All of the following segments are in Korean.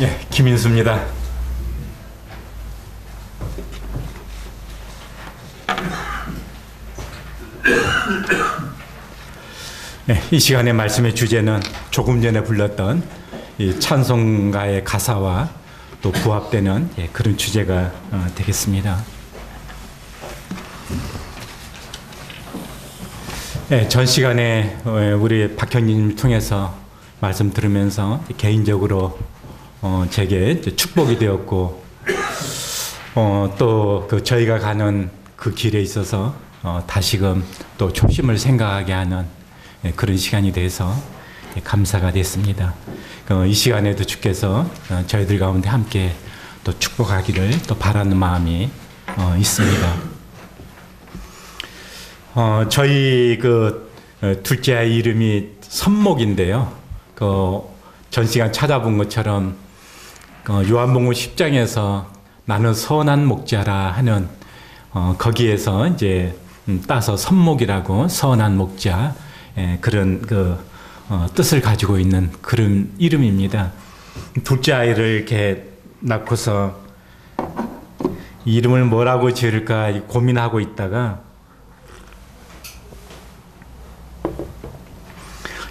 예, 김인수입니다. 예, 이 시간의 말씀의 주제는 조금 전에 불렀던 이 찬송가의 가사와 또 부합되는 그런 주제가 되겠습니다. 예, 전 시간에 우리 박형님 통해서 말씀 들으면서 개인적으로 제게 축복이 되었고 또 그 저희가 가는 그 길에 있어서 다시금 또 초심을 생각하게 하는 그런 시간이 돼서 감사가 됐습니다. 이 시간에도 주께서 저희들 가운데 함께 또 축복하기를 또 바라는 마음이 있습니다. 저희 그 둘째 아이 이름이 선목인데요. 전 시간 찾아본 것처럼 요한복음 10장에서 나는 선한 목자라 하는 거기에서 이제 따서 선목이라고 선한 목자 그런 뜻을 가지고 있는 그런 이름입니다. 둘째 아이를 이렇게 낳고서 이름을 뭐라고 지을까 고민하고 있다가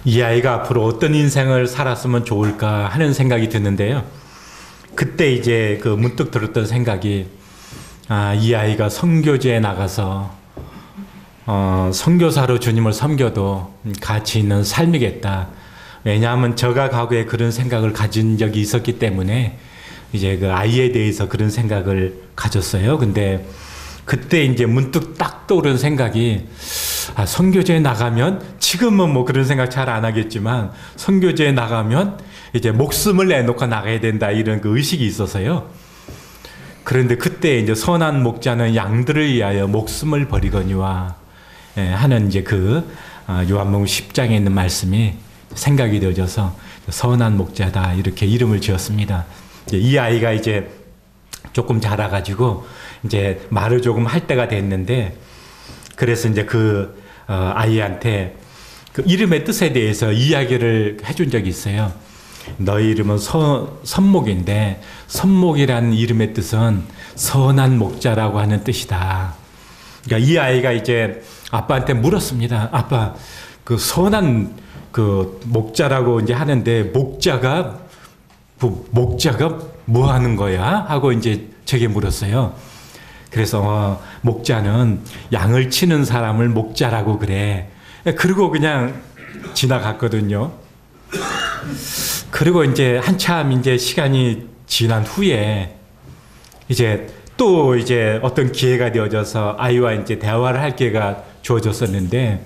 이 아이가 앞으로 어떤 인생을 살았으면 좋을까 하는 생각이 드는데요. 그때 이제 문득 들었던 생각이 이 아이가 선교제에 나가서 선교사로 주님을 섬겨도 가치 있는 삶이겠다. 왜냐하면 저가 과거에 그런 생각을 가진 적이 있었기 때문에 이제 그 아이에 대해서 그런 생각을 가졌어요. 근데 그때 이제 문득 딱 떠오른 생각이 선교제에 나가면 지금은 뭐 그런 생각 잘 안 하겠지만 선교제에 나가면 이제 목숨을 내놓고 나가야 된다 이런 그 의식이 있어서요. 그런데 그때 이제 선한 목자는 양들을 위하여 목숨을 버리거니와 하는 이제 요한복음 10장에 있는 말씀이 생각이 되어져서 선한 목자다 이렇게 이름을 지었습니다. 이 아이가 이제 조금 자라가지고 이제 말을 조금 할 때가 됐는데 그래서 이제 아이한테 그 이름의 뜻에 대해서 이야기를 해준 적이 있어요. 너희 이름은 선목인데 선목이라는 이름의 뜻은 선한 목자라고 하는 뜻이다. 그러니까 이 아이가 이제 아빠한테 물었습니다. 아빠, 선한 목자라고 이제 하는데 목자가 뭐 하는 거야? 하고 이제 제게 물었어요. 그래서 목자는 양을 치는 사람을 목자라고 그래. 그리고 그냥 지나갔거든요. 그리고 이제 한참 이제 시간이 지난 후에 이제 또 이제 어떤 기회가 되어져서 아이와 이제 대화를 할 기회가 주어졌었는데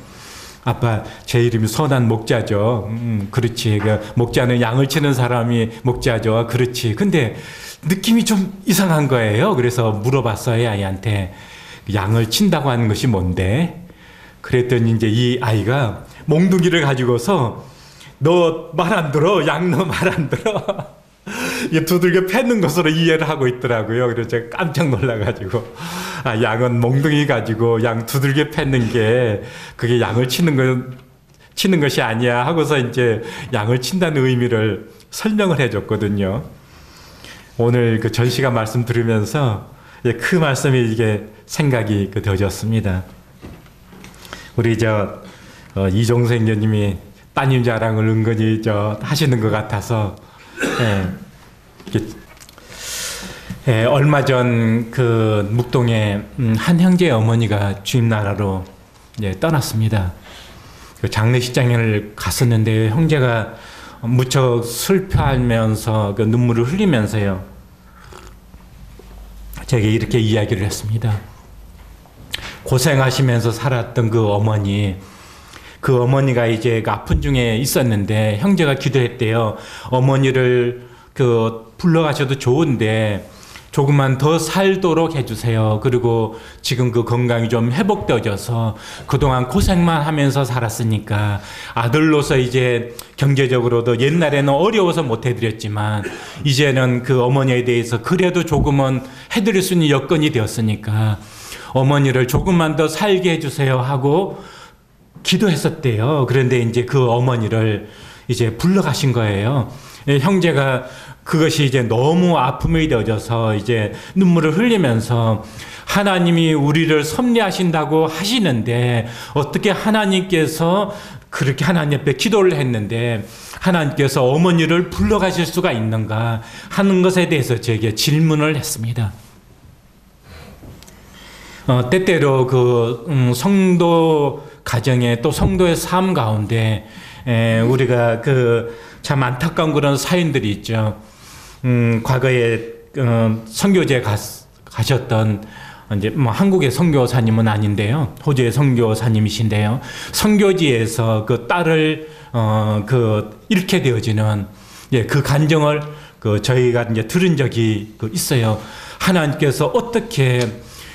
아빠, 제 이름이 선한 목자죠. 그렇지. 목자는 양을 치는 사람이 목자죠. 그렇지. 근데 느낌이 좀 이상한 거예요. 그래서 물어봤어요, 아이한테. 양을 친다고 하는 것이 뭔데? 그랬더니 이제 이 아이가 몽둥이를 가지고서 너 말 안 들어? 양 너 말 안 들어? 두들겨 패는 것으로 이해를 하고 있더라고요. 그래서 제가 깜짝 놀라가지고 양은 몽둥이 가지고 양 두들겨 패는 게 그게 양을 치는 것이 아니야 하고서 이제 양을 친다는 의미를 설명을 해줬거든요. 오늘 전시가 말씀 들으면서 그 말씀이 이게 생각이 되어졌습니다. 우리 이종석 교님이 따님 자랑을 은근히 하시는 것 같아서 얼마 전 묵동에 한 형제의 어머니가 주임나라로 떠났습니다. 장례식장을 갔었는데 형제가 무척 슬퍼하면서 눈물을 흘리면서요. 제게 이렇게 이야기를 했습니다. 고생하시면서 살았던 그 어머니가 이제 아픈 중에 있었는데 형제가 기도했대요. 어머니를 불러가셔도 좋은데 조금만 더 살도록 해주세요. 그리고 지금 건강이 좀 회복되어져서 그동안 고생만 하면서 살았으니까 아들로서 이제 경제적으로도 옛날에는 어려워서 못 해드렸지만 이제는 어머니에 대해서 그래도 조금은 해드릴 수 있는 여건이 되었으니까 어머니를 조금만 더 살게 해주세요 하고 기도했었대요. 그런데 이제 어머니를 이제 불러가신 거예요. 형제가 그것이 이제 너무 아픔이 되어져서 이제 눈물을 흘리면서 하나님이 우리를 섭리하신다고 하시는데 어떻게 하나님께서 그렇게 하나님 앞에 기도를 했는데 하나님께서 어머니를 불러가실 수가 있는가 하는 것에 대해서 저에게 질문을 했습니다. 때때로 그 성도 가정에 또 성도의 삶 가운데 우리가 그 참 안타까운 그런 사연들이 있죠. 과거에 선교제 가셨던 이제 뭐 한국의 선교사님은 아닌데요, 호주의 선교사님이신데요, 선교지에서 그 딸을 잃게 되어지는 그 간정을 저희가 이제 들은 적이 있어요. 하나님께서 어떻게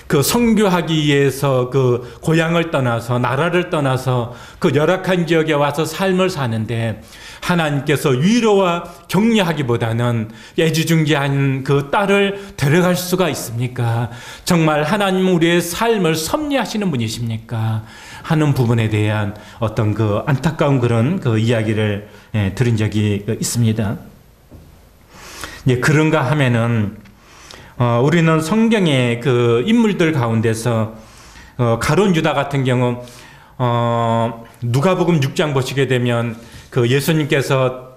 그 선교하기 위해서 그 고향을 떠나서 나라를 떠나서 그 열악한 지역에 와서 삶을 사는데 하나님께서 위로와 격려하기보다는 애지중지한 그 딸을 데려갈 수가 있습니까? 정말 하나님은 우리의 삶을 섭리하시는 분이십니까? 하는 부분에 대한 어떤 그 안타까운 그런 그 이야기를 들은 적이 있습니다. 그런가 하면은 우리는 성경의 그 인물들 가운데서 가룟 유다 같은 경우 누가복음 6장 보시게 되면 그 예수님께서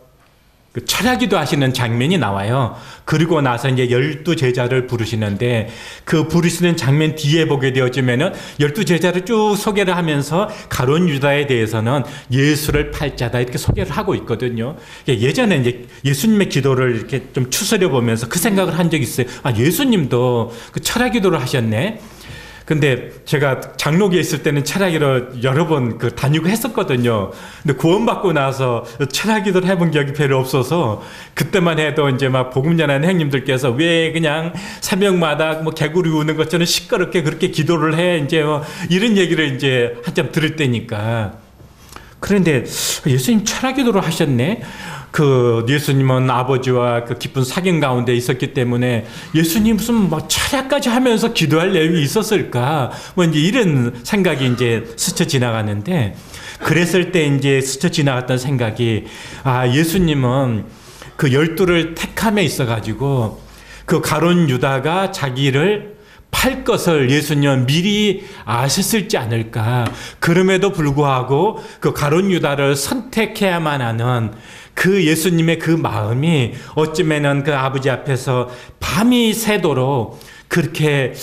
그 철야기도 하시는 장면이 나와요. 그리고 나서 이제 12제자를 부르시는데 그 부르시는 장면 뒤에 보게 되어지면은 12제자를 쭉 소개를 하면서 가룟 유다에 대해서는 예수를 팔 자다 이렇게 소개를 하고 있거든요. 예전에 이제 예수님의 기도를 이렇게 좀 추스려 보면서 그 생각을 한 적이 있어요. 아, 예수님도 그 철야기도를 하셨네. 근데 제가 장로교에 있을 때는 철야기를 여러 번 다니고 했었거든요. 근데 구원받고 나서 철야기도를 해본 기억이 별로 없어서 그때만 해도 이제 막 복음 전하는 형님들께서 왜 그냥 새벽마다 뭐 개구리 우는 것처럼 시끄럽게 그렇게 기도를 해 이제 뭐 이런 얘기를 이제 한참 들을 때니까. 그런데 예수님 철야기도를 하셨네. 그 예수님은 아버지와 그 깊은 사귐 가운데 있었기 때문에 예수님 무슨 뭐 철야까지 하면서 기도할 내용이 있었을까? 뭐 이제 이런 생각이 이제 스쳐 지나가는데, 그랬을 때 이제 스쳐 지나갔던 생각이, 아, 예수님은 그 12를 택함에 있어가지고 그 가룟 유다가 자기를 팔 것을 예수님은 미리 아셨을지 않을까. 그럼에도 불구하고 그 가룟 유다를 선택해야만 하는 그 예수님의 그 마음이 어쩌면은 그 아버지 앞에서 밤이 새도록 그렇게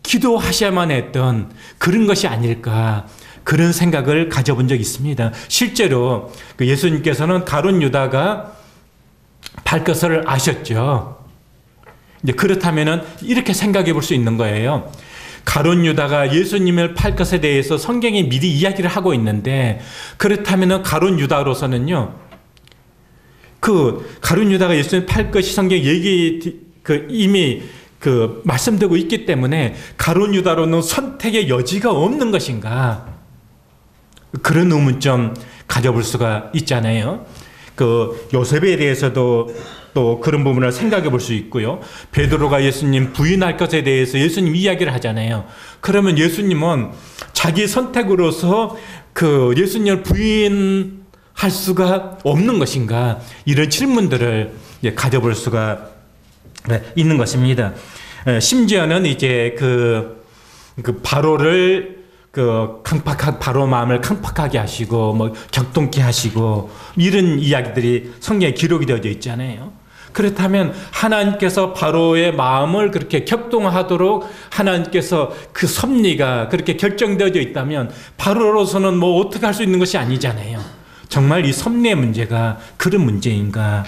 기도하셔야만 했던 그런 것이 아닐까. 그런 생각을 가져본 적이 있습니다. 실제로 그 예수님께서는 가룟 유다가 팔 것을 아셨죠. 이제 그렇다면은 이렇게 생각해 볼 수 있는 거예요. 가룟 유다가 예수님을 팔 것에 대해서 성경이 미리 이야기를 하고 있는데, 그렇다면은 가룟 유다로서는요, 그 가룟 유다가 예수님을 팔 것이 성경 얘기 이미 말씀되고 있기 때문에 가룟 유다로는 선택의 여지가 없는 것인가? 그런 의문점 가져볼 수가 있잖아요. 그 요셉에 대해서도 또 그런 부분을 생각해 볼 수 있고요. 베드로가 예수님 부인할 것에 대해서 예수님 이야기를 하잖아요. 그러면 예수님은 자기 선택으로서 그 예수님을 부인할 수가 없는 것인가? 이런 질문들을 가져볼 수가 있는 것입니다. 심지어는 이제 그 바로를 바로 마음을 강팍하게 하시고 뭐 격동케 하시고 이런 이야기들이 성경에 기록이 되어져 있잖아요. 그렇다면 하나님께서 바로의 마음을 그렇게 격동하도록 하나님께서 그 섭리가 그렇게 결정되어져 있다면 바로로서는 뭐 어떻게 할 수 있는 것이 아니잖아요. 정말 이 섭리의 문제가 그런 문제인가?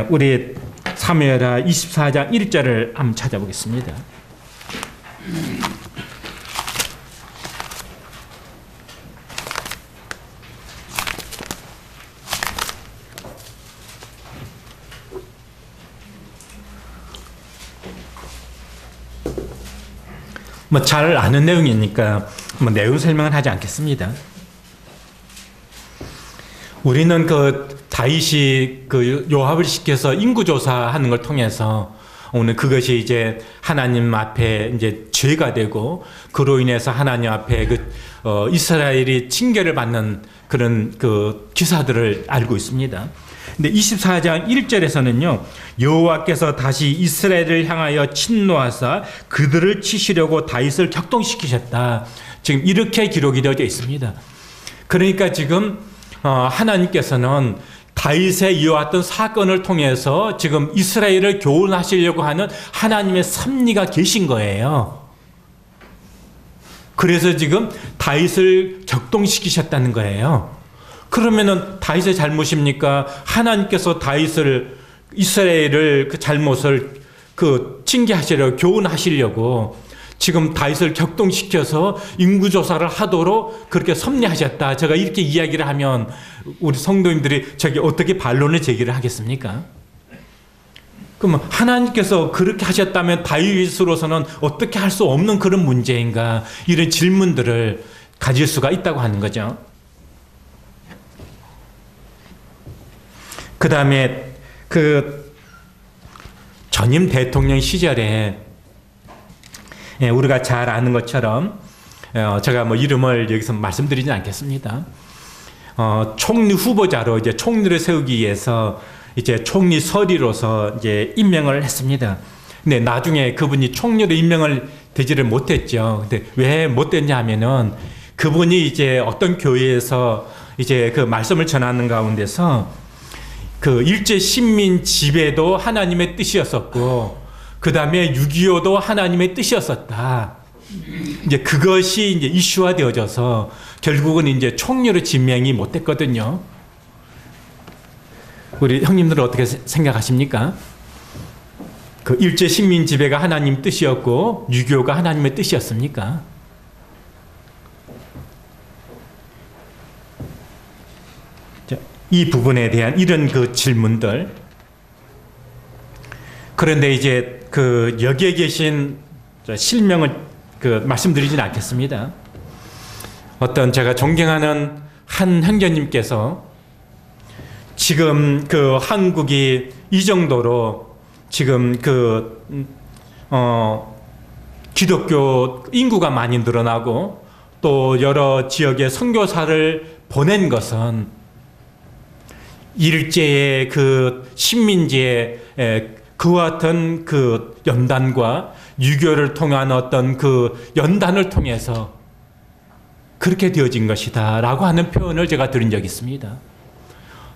우리 사무엘하 24장 1절을 한번 찾아보겠습니다. 뭐 잘 아는 내용이니까 뭐 내용 설명은 하지 않겠습니다. 우리는 그 다윗이 그 요압을 시켜서 인구조사하는 걸 통해서 오늘 그것이 이제 하나님 앞에 이제 죄가 되고 그로 인해서 하나님 앞에 이스라엘이 징계를 받는 그런 그 기사들을 알고 있습니다. 근데 24장 1절에서는요. 여호와께서 다시 이스라엘을 향하여 진노하사 그들을 치시려고 다윗을 격동시키셨다. 지금 이렇게 기록이 되어 있습니다. 그러니까 지금 하나님께서는 다윗에 이어왔던 사건을 통해서 지금 이스라엘을 교훈하시려고 하는 하나님의 섭리가 계신 거예요. 그래서 지금 다윗을 격동시키셨다는 거예요. 그러면은 다윗의 잘못입니까? 하나님께서 다윗을 이스라엘을 그 잘못을 징계하시려고 교훈하시려고 지금 다윗을 격동시켜서 인구조사를 하도록 그렇게 섭리하셨다. 제가 이렇게 이야기를 하면 우리 성도님들이 저기 어떻게 반론을 제기를 하겠습니까? 그러면 하나님께서 그렇게 하셨다면 다윗으로서는 어떻게 할 수 없는 그런 문제인가? 이런 질문들을 가질 수가 있다고 하는 거죠. 그 다음에 전임 대통령 시절에 우리가 잘 아는 것처럼 제가 뭐 이름을 여기서 말씀드리진 않겠습니다. 총리 후보자로 이제 총리를 세우기 위해서 이제 총리 서리로서 이제 임명을 했습니다. 근데 나중에 그분이 총리로 임명을 되지를 못했죠. 근데 왜 못됐냐 하면은 그분이 이제 어떤 교회에서 이제 그 말씀을 전하는 가운데서 그 일제 식민 지배도 하나님의 뜻이었었고 그 다음에 6.25도 하나님의 뜻이었었다. 이제 그것이 이제 이슈화 되어져서 결국은 이제 총리로 지명이 못 됐거든요. 우리 형님들은 어떻게 생각하십니까? 그 일제 식민 지배가 하나님 뜻이었고 6.25가 하나님의 뜻이었습니까? 이 부분에 대한 이런 그 질문들. 그런데 이제 여기에 계신 실명을 말씀드리진 않겠습니다. 어떤 제가 존경하는 한 형제님께서 지금 한국이 이 정도로 지금 기독교 인구가 많이 늘어나고 또 여러 지역에 선교사를 보낸 것은 일제의 식민지의 그와 같은 연단과 유교를 통한 어떤 연단을 통해서 그렇게 되어진 것이다 라고 하는 표현을 제가 들은 적이 있습니다.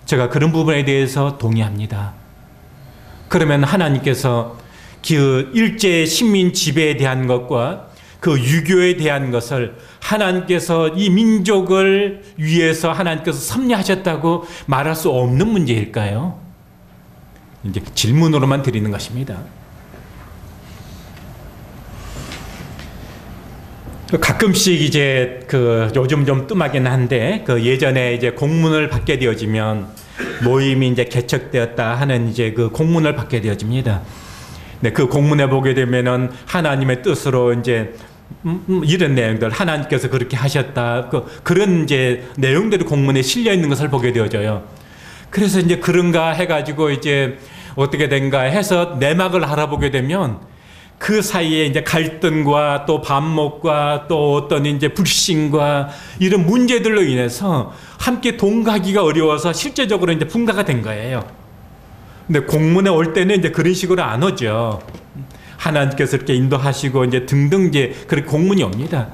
제가 그런 부분에 대해서 동의합니다. 그러면 하나님께서 일제 식민 지배에 대한 것과 유교에 대한 것을 하나님께서 이 민족을 위해서 하나님께서 섭리하셨다고 말할 수 없는 문제일까요? 이제 질문으로만 드리는 것입니다. 가끔씩 이제 요즘 좀 뜸하긴 한데 예전에 이제 공문을 받게 되어지면 모임이 이제 개척되었다 하는 이제 공문을 받게 되어집니다. 네, 그 공문에 보게 되면은 하나님의 뜻으로 이제 이런 내용들 하나님께서 그렇게 하셨다 그런 이제 내용들이 공문에 실려 있는 것을 보게 되어져요. 그래서 이제 그런가 해가지고 이제 어떻게 된가 해서 내막을 알아보게 되면 그 사이에 이제 갈등과 또 반목과 또 어떤 이제 불신과 이런 문제들로 인해서 함께 동가기가 어려워서 실제적으로 이제 분가가 된 거예요. 근데 공문에 올 때는 이제 그런 식으로 안 오죠. 하나님께서 이렇게 인도하시고 이제 등등 이제 그렇게 공문이 옵니다.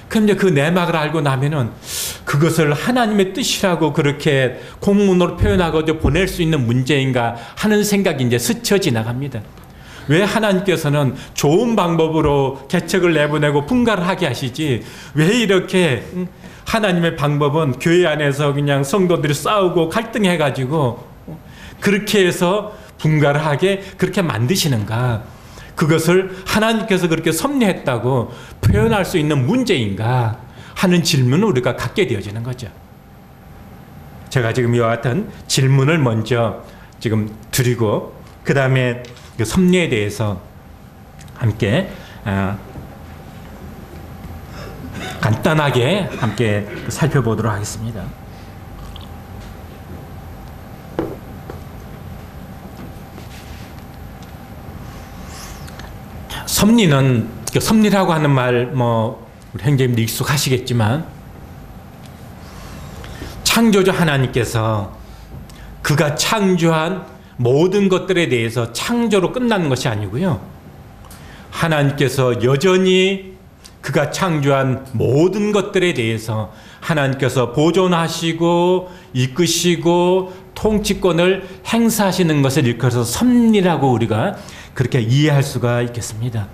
그럼 이제 그 내막을 알고 나면은 그것을 하나님의 뜻이라고 그렇게 공문으로 표현하고 보낼 수 있는 문제인가 하는 생각이 이제 스쳐 지나갑니다. 왜 하나님께서는 좋은 방법으로 개척을 내보내고 분가를 하게 하시지 왜 이렇게 하나님의 방법은 교회 안에서 그냥 성도들이 싸우고 갈등해가지고 그렇게 해서 분가를 하게 그렇게 만드시는가? 그것을 하나님께서 그렇게 섭리했다고 표현할 수 있는 문제인가 하는 질문을 우리가 갖게 되어지는 거죠. 제가 지금 이와 같은 질문을 먼저 지금 드리고 그 다음에 섭리에 대해서 함께 간단하게 함께 살펴보도록 하겠습니다. 섭리는 섭리라고 하는 말 우리 형제님도 익숙하시겠지만 창조주 하나님께서 그가 창조한 모든 것들에 대해서 창조로 끝나는 것이 아니고요. 하나님께서 여전히 그가 창조한 모든 것들에 대해서 하나님께서 보존하시고 이끄시고 통치권을 행사하시는 것을 일컬어서 섭리라고 우리가 그렇게 이해할 수가 있겠습니다.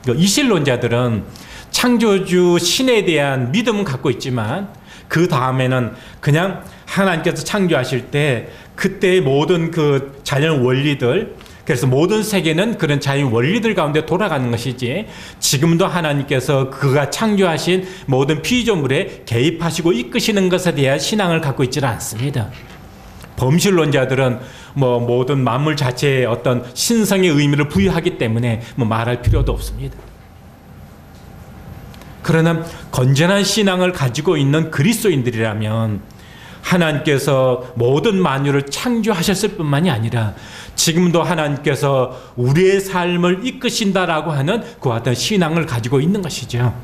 이실론자들은 창조주 신에 대한 믿음은 갖고 있지만 그 다음에는 그냥 하나님께서 창조하실 때 그때의 모든 그 자연 원리들, 그래서 모든 세계는 그런 자연 원리들 가운데 돌아가는 것이지 지금도 하나님께서 그가 창조하신 모든 피조물에 개입하시고 이끄시는 것에 대한 신앙을 갖고 있지는 않습니다. 범실론자들은 모든 만물 자체에 어떤 신성의 의미를 부여하기 때문에 말할 필요도 없습니다. 그러나 건전한 신앙을 가지고 있는 그리스도인들이라면 하나님께서 모든 만유를 창조하셨을 뿐만이 아니라 지금도 하나님께서 우리의 삶을 이끄신다라고 하는 그와 같은 신앙을 가지고 있는 것이죠.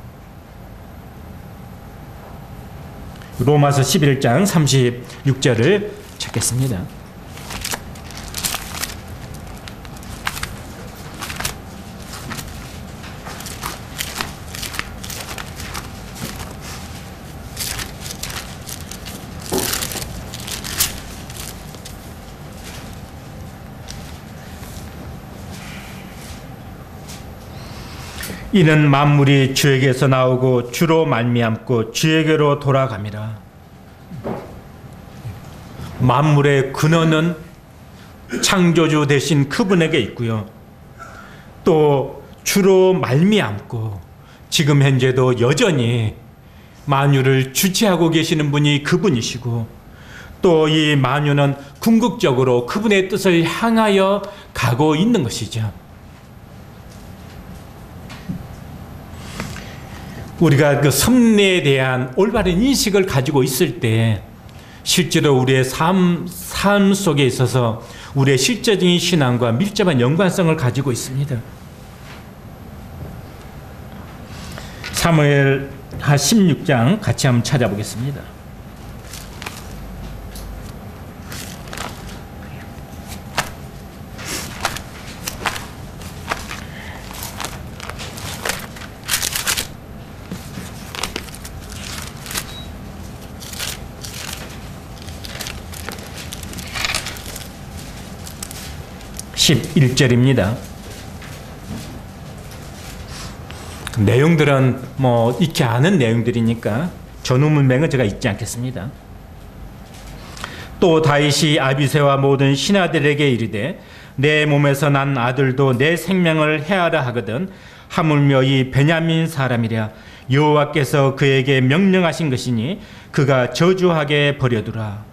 로마서 11장 36절을 찾겠습니다. 이는 만물이 주에게서 나오고 주로 말미암고 주에게로 돌아감이라. 만물의 근원은 창조주 되신 그분에게 있고요. 또 주로 말미암고 지금 현재도 여전히 만유를 주체하고 계시는 분이 그분이시고 또 이 만유는 궁극적으로 그분의 뜻을 향하여 가고 있는 것이죠. 우리가 그 섭리에 대한 올바른 인식을 가지고 있을 때 실제로 우리의 삶 속에 있어서 우리의 실제적인 신앙과 밀접한 연관성을 가지고 있습니다. 사무엘하 16장 같이 한번 찾아보겠습니다. (11절입니다) 내용들은 익히 아는 내용들이니까 전후 문맥은 제가 읽지 않겠습니다. 또 다윗이 아비새와 모든 신하들에게 이르되 내 몸에서 난 아들도 내 생명을 해하라 하거든 하물며 이 베냐민 사람이랴 여호와께서 그에게 명령하신 것이니 그가 저주하게 버려두라.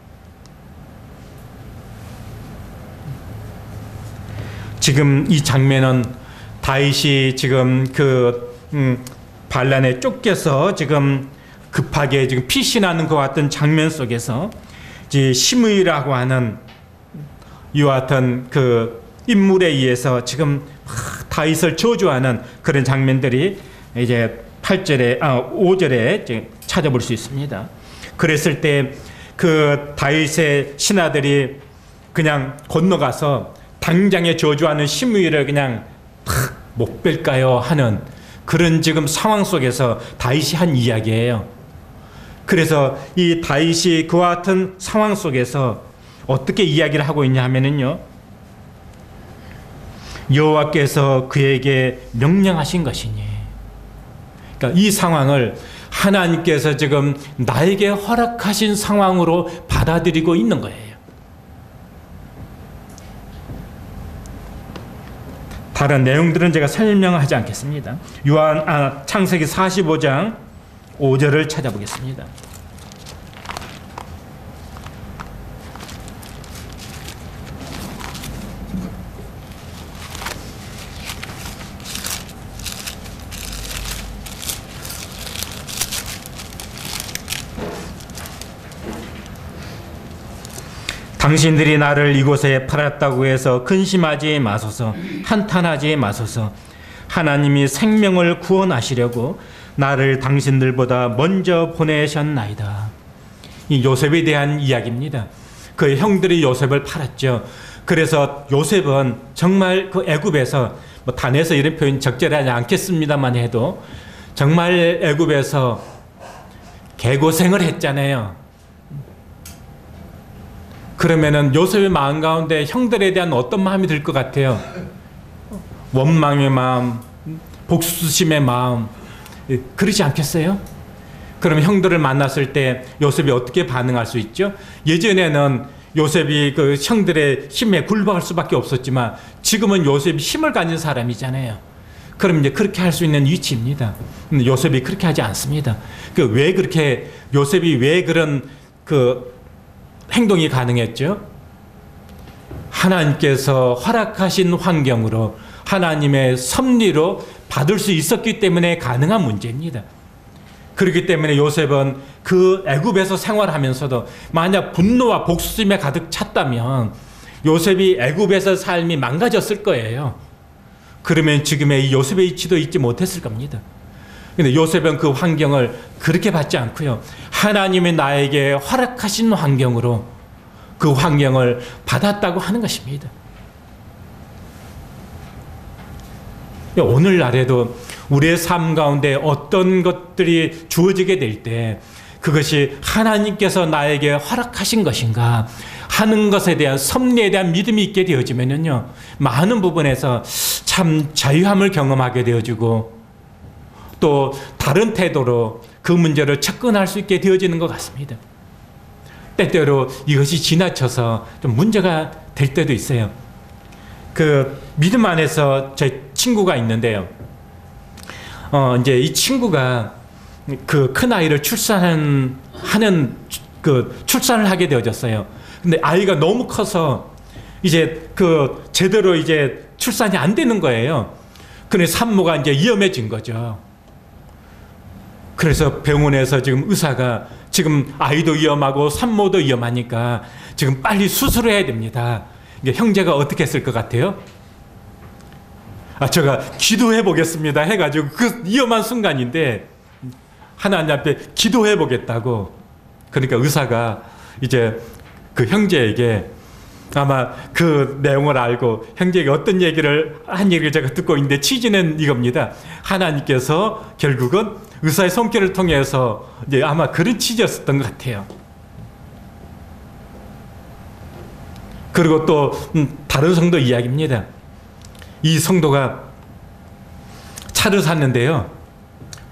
지금 이 장면은 다윗이 지금 반란에 쫓겨서 지금 급하게 지금 피신하는 것 같은 장면 속에서 이제 시므이라고 하는 이와 같은 그 인물에 의해서 지금 다윗을 저주하는 그런 장면들이 이제 5절에 이제 찾아볼 수 있습니다. 그랬을 때 그 다윗의 신하들이 그냥 건너가서 당장에 저주하는 시므이를 그냥 못 뺄까요 하는 그런 지금 상황 속에서 다윗이 한 이야기예요. 그래서 이 다윗이 그와 같은 상황 속에서 어떻게 이야기를 하고 있냐 하면은요, 여호와께서 그에게 명령하신 것이니, 그러니까 이 상황을 하나님께서 지금 나에게 허락하신 상황으로 받아들이고 있는 거예요. 다른 내용들은 제가 설명하지 않겠습니다. 창세기 45장 5절을 찾아보겠습니다. 당신들이 나를 이곳에 팔았다고 해서 근심하지 마소서, 한탄하지 마소서. 하나님이 생명을 구원하시려고 나를 당신들보다 먼저 보내셨나이다. 이 요셉에 대한 이야기입니다. 그 형들이 요셉을 팔았죠. 그래서 요셉은 정말 그 애굽에서 뭐 단에서 이런 표현 적절하지 않겠습니다만 해도 정말 애굽에서 개고생을 했잖아요. 그러면은 요셉의 마음 가운데 형들에 대한 어떤 마음이 들 것 같아요? 원망의 마음, 복수심의 마음, 그러지 않겠어요? 그럼 형들을 만났을 때 요셉이 어떻게 반응할 수 있죠? 예전에는 요셉이 그 형들의 힘에 굴복할 수밖에 없었지만 지금은 요셉이 힘을 가진 사람이잖아요. 그럼 이제 그렇게 할 수 있는 위치입니다. 근데 요셉이 그렇게 하지 않습니다. 왜 그렇게 요셉이 왜 그런 그 행동이 가능했죠? 하나님께서 허락하신 환경으로 하나님의 섭리로 받을 수 있었기 때문에 가능한 문제입니다. 그렇기 때문에 요셉은 그 애굽에서 생활하면서도 만약 분노와 복수심에 가득 찼다면 요셉이 애굽에서 삶이 망가졌을 거예요. 그러면 지금의 이 요셉의 위치도 잊지 못했을 겁니다. 근데 요셉은 그 환경을 그렇게 받지 않고요. 하나님이 나에게 허락하신 환경으로 그 환경을 받았다고 하는 것입니다. 오늘날에도 우리의 삶 가운데 어떤 것들이 주어지게 될 때 그것이 하나님께서 나에게 허락하신 것인가 하는 것에 대한 섭리에 대한 믿음이 있게 되어지면요, 많은 부분에서 참 자유함을 경험하게 되어지고 또 다른 태도로 그 문제를 접근할 수 있게 되어지는 것 같습니다. 때때로 이것이 지나쳐서 좀 문제가 될 때도 있어요. 그 믿음 안에서 제 친구가 있는데요. 이제 이 친구가 그 큰 아이를 출산을 하게 되어졌어요. 근데 아이가 너무 커서 이제 그 제대로 이제 출산이 안 되는 거예요. 그래 산모가 이제 위험해진 거죠. 그래서 병원에서 지금 의사가 지금 아이도 위험하고 산모도 위험하니까 지금 빨리 수술을 해야 됩니다. 이게 형제가 어떻게 했을 것 같아요? 제가 기도해 보겠습니다 해가지고 그 위험한 순간인데 하나님 앞에 기도해 보겠다고, 그러니까 의사가 이제 그 형제에게 아마 그 내용을 알고 형제에게 어떤 얘기를 한 얘기를 제가 듣고 있는데 취지는 이겁니다. 하나님께서 결국은 의사의 손길을 통해서 이제 아마 그런 취지였었던 것 같아요. 그리고 또 다른 성도 이야기입니다. 이 성도가 차를 샀는데요,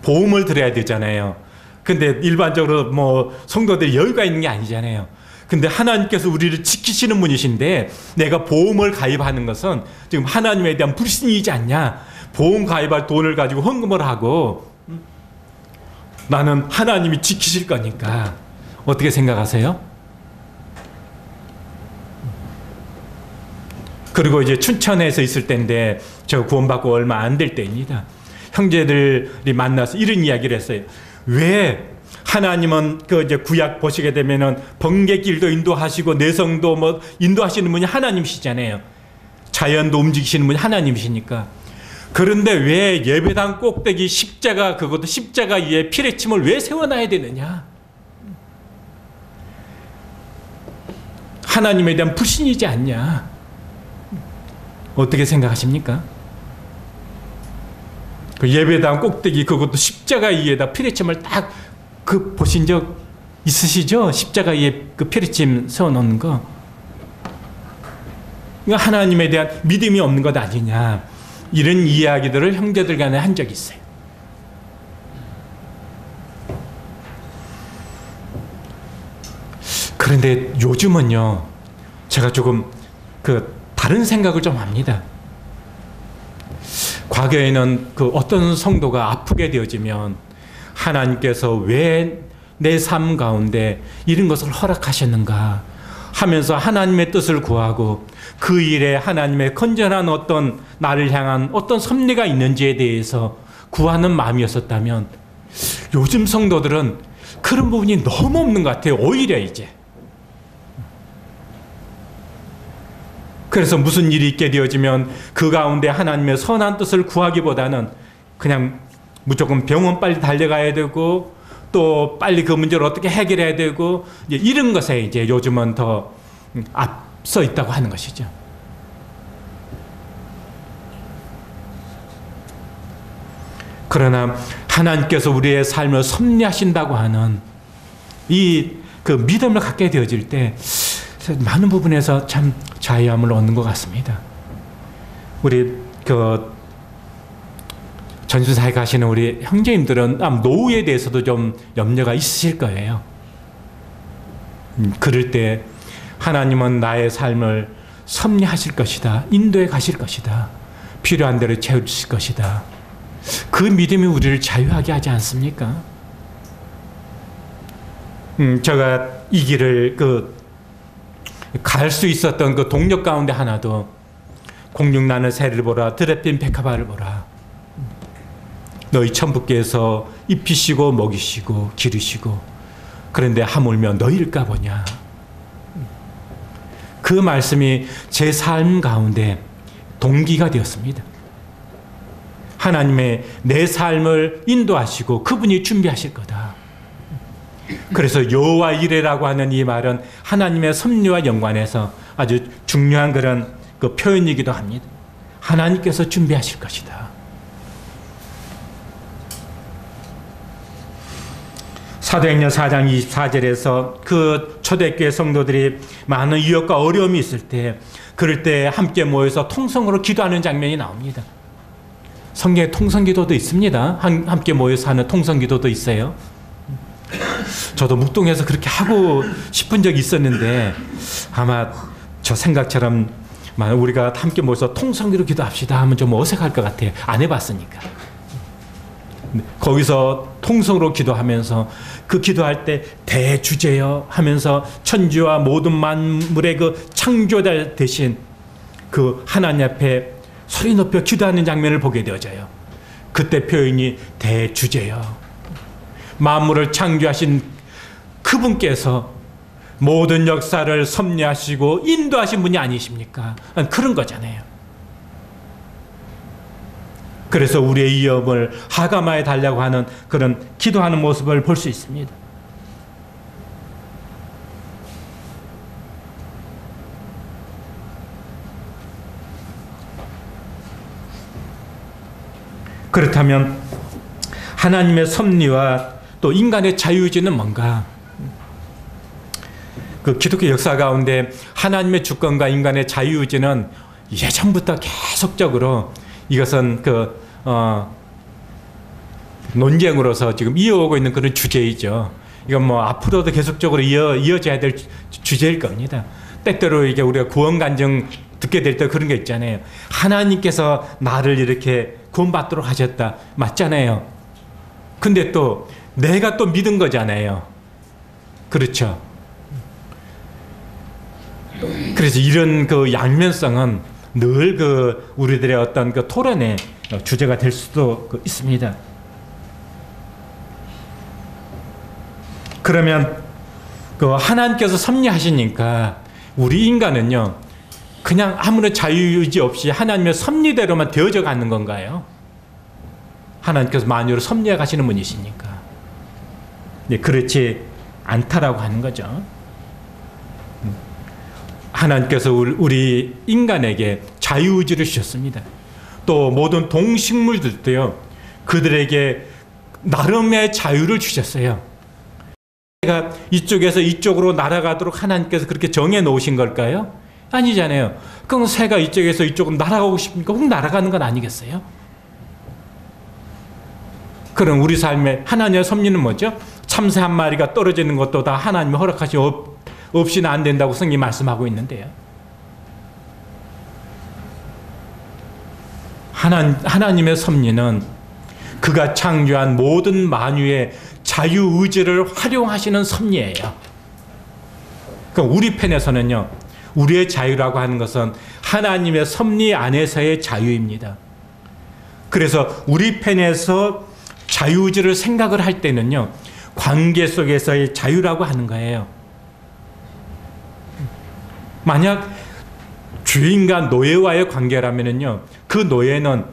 보험을 들어야 되잖아요. 근데 일반적으로 뭐 성도들이 여유가 있는 게 아니잖아요. 근데 하나님께서 우리를 지키시는 분이신데 내가 보험을 가입하는 것은 지금 하나님에 대한 불신이지 않냐. 보험 가입할 돈을 가지고 헌금을 하고 나는 하나님이 지키실 거니까. 어떻게 생각하세요? 그리고 이제 춘천에서 있을 때인데 저 구원받고 얼마 안 될 때입니다. 형제들이 만나서 이런 이야기를 했어요. 왜 하나님은 그 이제 구약 보시게 되면은 번개길도 인도하시고 내성도 뭐 인도하시는 분이 하나님이시잖아요. 자연도 움직이시는 분이 하나님이시니까. 그런데 왜 예배당 꼭대기 십자가, 그것도 십자가 위에 피레침을 왜 세워놔야 되느냐? 하나님에 대한 불신이지 않냐? 어떻게 생각하십니까? 그 예배당 꼭대기 그것도 십자가 위에다 피레침을 딱 그 보신 적 있으시죠? 십자가 위에 그 피레침 세워놓는 거. 하나님에 대한 믿음이 없는 것 아니냐, 이런 이야기들을 형제들 간에 한 적이 있어요. 그런데 요즘은요, 제가 조금 그 다른 생각을 좀 합니다. 과거에는 그 어떤 성도가 아프게 되어지면 하나님께서 왜 내 삶 가운데 이런 것을 허락하셨는가 하면서 하나님의 뜻을 구하고 그 일에 하나님의 건전한 어떤 나를 향한 어떤 섭리가 있는지에 대해서 구하는 마음이었었다면 요즘 성도들은 그런 부분이 너무 없는 것 같아요. 오히려 이제 그래서 무슨 일이 있게 되어지면 그 가운데 하나님의 선한 뜻을 구하기보다는 그냥 무조건 병원 빨리 달려가야 되고 또 빨리 그 문제를 어떻게 해결해야 되고 이제 이런 것에 이제 요즘은 더 앞서 있다고 하는 것이죠. 그러나 하나님께서 우리의 삶을 섭리하신다고 하는 이 그 믿음을 갖게 되어질 때 많은 부분에서 참 자유함을 얻는 것 같습니다. 우리 그 전수사에 가시는 우리 형제님들은 노후에 대해서도 좀 염려가 있으실 거예요. 그럴 때 하나님은 나의 삶을 섭리하실 것이다. 인도해 가실 것이다. 필요한 대로 채우실 것이다. 그 믿음이 우리를 자유하게 하지 않습니까? 제가 이 길을 갈 수 있었던 그 동력 가운데 하나도 공중나는 새를 보라, 들에 핀 백합화를 보라. 너희 천부께서 입히시고 먹이시고 기르시고 그런데 하물며 너희일까 보냐. 그 말씀이 제 삶 가운데 동기가 되었습니다. 하나님의 내 삶을 인도하시고 그분이 준비하실 거다. 그래서 여호와 이레라고 하는 이 말은 하나님의 섭리와 연관해서 아주 중요한 그런 그 표현이기도 합니다. 하나님께서 준비하실 것이다. 사도행전 4장 24절에서 그 초대교회 성도들이 많은 유혹과 어려움이 있을 때 그럴 때 함께 모여서 통성으로 기도하는 장면이 나옵니다. 성경에 통성기도도 있습니다. 함께 모여서 하는 통성기도도 있어요. 저도 묵동에서 그렇게 하고 싶은 적이 있었는데 아마 저 생각처럼 우리가 함께 모여서 통성기로 기도합시다 하면 좀 어색할 것 같아요. 안 해봤으니까. 거기서 통성으로 기도하면서 그 기도할 때 대주제여 하면서 천지와 모든 만물의 그 창조자 대신 그 하나님 앞에 소리 높여 기도하는 장면을 보게 되어져요. 그때 표현이 대주제여. 만물을 창조하신 그분께서 모든 역사를 섭리하시고 인도하신 분이 아니십니까? 그런 거잖아요. 그래서 우리의 위험을 하가마에 달라고 하는 그런 기도하는 모습을 볼 수 있습니다. 그렇다면 하나님의 섭리와 또 인간의 자유의지는 뭔가? 그 기독교 역사 가운데 하나님의 주권과 인간의 자유의지는 예전부터 계속적으로 이것은 논쟁으로서 지금 이어오고 있는 그런 주제이죠. 이건 뭐 앞으로도 계속적으로 이어져야 될 주제일 겁니다. 때때로 이게 우리가 구원 간증 듣게 될 때 그런 게 있잖아요. 하나님께서 나를 이렇게 구원받도록 하셨다. 맞잖아요. 근데 또 내가 또 믿은 거잖아요. 그렇죠. 그래서 이런 그 양면성은 늘 그 우리들의 어떤 그 토론의 주제가 될 수도 있습니다. 그러면 그 하나님께서 섭리하시니까 우리 인간은요 그냥 아무런 자유의지 없이 하나님의 섭리대로만 되어져 가는 건가요? 하나님께서 만유를 섭리해 가시는 분이시니까. 네, 그렇지 않다라고 하는 거죠. 하나님께서 우리 인간에게 자유의지를 주셨습니다. 또 모든 동식물들도요 그들에게 나름의 자유를 주셨어요. 내가 이쪽에서 이쪽으로 날아가도록 하나님께서 그렇게 정해 놓으신 걸까요? 아니잖아요. 그럼 새가 이쪽에서 이쪽으로 날아가고 싶으니까 훅 날아가는 건 아니겠어요? 그럼 우리 삶에 하나님의 섭리는 뭐죠? 참새 한 마리가 떨어지는 것도 다 하나님이 허락하시 없이는 안 된다고 성경이 말씀하고 있는데요. 하나님의 섭리는 그가 창조한 모든 만유의 자유의지를 활용하시는 섭리예요. 그럼 우리 편에서는요, 우리의 자유라고 하는 것은 하나님의 섭리 안에서의 자유입니다. 그래서 우리 편에서 자유의지를 생각을 할 때는요, 관계 속에서의 자유라고 하는 거예요. 만약 주인과 노예와의 관계라면은요, 그 노예는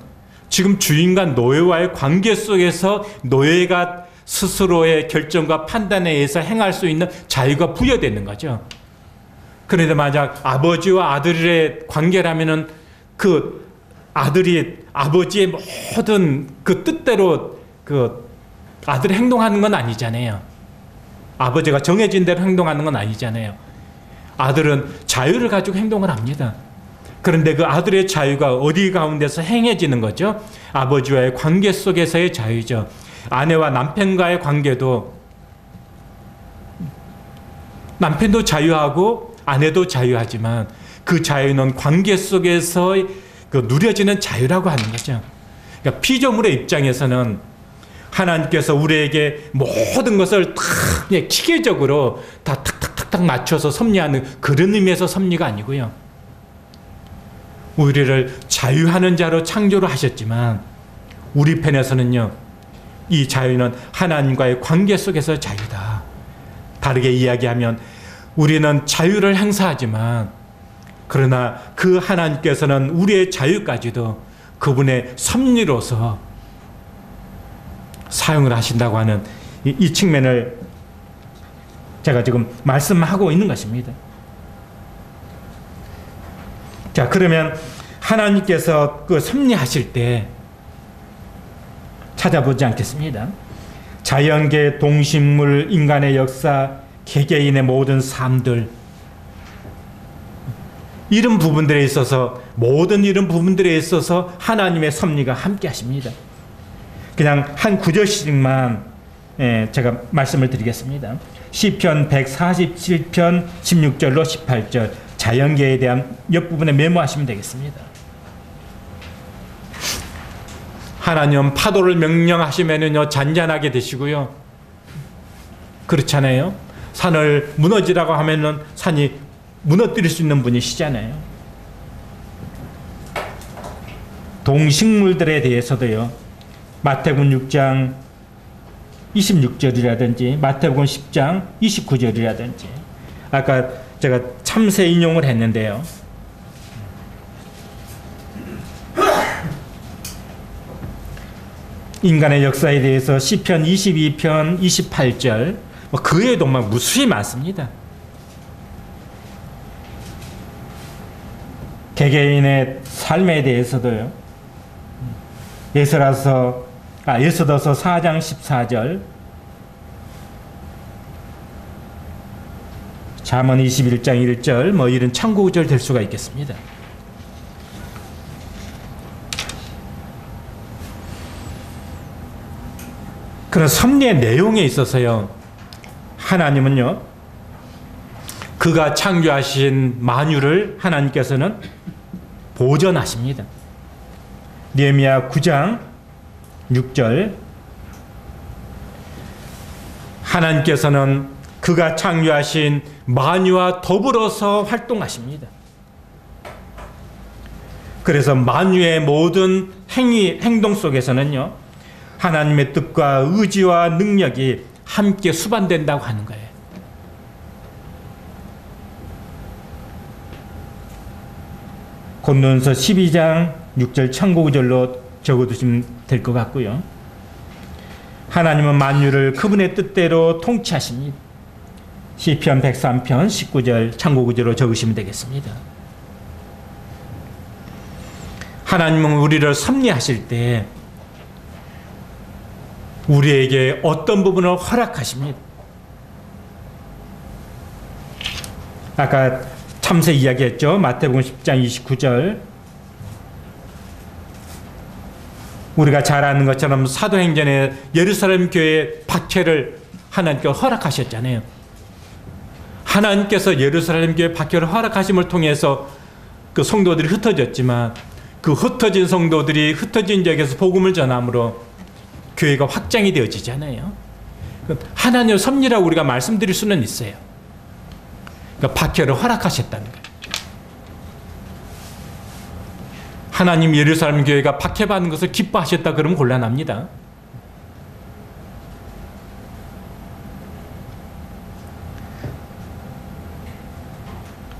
지금 주인과 노예와의 관계 속에서 노예가 스스로의 결정과 판단에 의해서 행할 수 있는 자유가 부여되는 거죠. 그런데 만약 아버지와 아들의 관계라면은 그 아들이 아버지의 모든 그 뜻대로 그 아들이 행동하는 건 아니잖아요. 아버지가 정해진 대로 행동하는 건 아니잖아요. 아들은 자유를 가지고 행동을 합니다. 그런데 그 아들의 자유가 어디 가운데서 행해지는 거죠? 아버지와의 관계 속에서의 자유죠. 아내와 남편과의 관계도 남편도 자유하고 아내도 자유하지만 그 자유는 관계 속에서 그 누려지는 자유라고 하는 거죠. 그러니까 피조물의 입장에서는 하나님께서 우리에게 모든 것을 다 그냥 기계적으로 다 탁탁탁탁 맞춰서 섭리하는 그런 의미에서 섭리가 아니고요. 우리를 자유하는 자로 창조를 하셨지만 우리 편에서는요, 이 자유는 하나님과의 관계 속에서 자유다. 다르게 이야기하면 우리는 자유를 행사하지만 그러나 그 하나님께서는 우리의 자유까지도 그분의 섭리로서 사용을 하신다고 하는 이 측면을 제가 지금 말씀하고 있는 것입니다. 자, 그러면 하나님께서 그 섭리하실 때 찾아보지 않겠습니다. 자연계, 동식물, 인간의 역사, 개개인의 모든 삶들, 이런 부분들에 있어서, 모든 이런 부분들에 있어서 하나님의 섭리가 함께 하십니다. 그냥 한 구절씩만 제가 말씀을 드리겠습니다. 시편 147편 16절로 18절, 자연계에 대한 옆부분에 메모하시면 되겠습니다. 하나님은 파도를 명령하시면은요, 잔잔하게 되시고요. 그렇잖아요. 산을 무너지라고 하면은 산이 무너뜨릴 수 있는 분이시잖아요. 동식물들에 대해서도요, 마태복음 6장 26절이라든지 마태복음 10장 29절이라든지 아까 제가 참새 인용을 했는데요. 인간의 역사에 대해서 시편 22편 28절, 그 외에도 막 무수히 많습니다. 개개인의 삶에 대해서도요. 에스더서 4장 14절, 잠언 21장 1절, 뭐 이런 참고구절 될 수가 있겠습니다. 그런 섭리의 내용에 있어서요, 하나님은요, 그가 창조하신 만유를 하나님께서는 보존하십니다. 느헤미야 9장 6절, 하나님께서는 그가 창조하신 만유와 더불어서 활동하십니다. 그래서 만유의 모든 행동 속에서는요, 하나님의 뜻과 의지와 능력이 함께 수반된다고 하는 거예요. 고린도전서 12장 6절 참고구절로 적어두시면 될 것 같고요. 하나님은 만유를 그분의 뜻대로 통치하십니다. 시편 103편 19절 참고구절로 적으시면 되겠습니다. 하나님은 우리를 섭리하실 때 우리에게 어떤 부분을 허락하십니다. 아까 참새 이야기했죠. 마태복음 10장 29절. 우리가 잘 아는 것처럼 사도행전에 예루살렘 교회 박해를 하나님께 허락하셨잖아요. 하나님께서 예루살렘 교회 박해를 허락하심을 통해서 그 성도들이 흩어졌지만 그 흩어진 성도들이 흩어진 지역에서 복음을 전함으로 교회가 확장이 되어지잖아요. 하나님의 섭리라고 우리가 말씀드릴 수는 있어요. 그러니까 박해를 허락하셨다는 거예요. 하나님 예루살렘 교회가 박해받는 것을 기뻐하셨다 그러면 곤란합니다.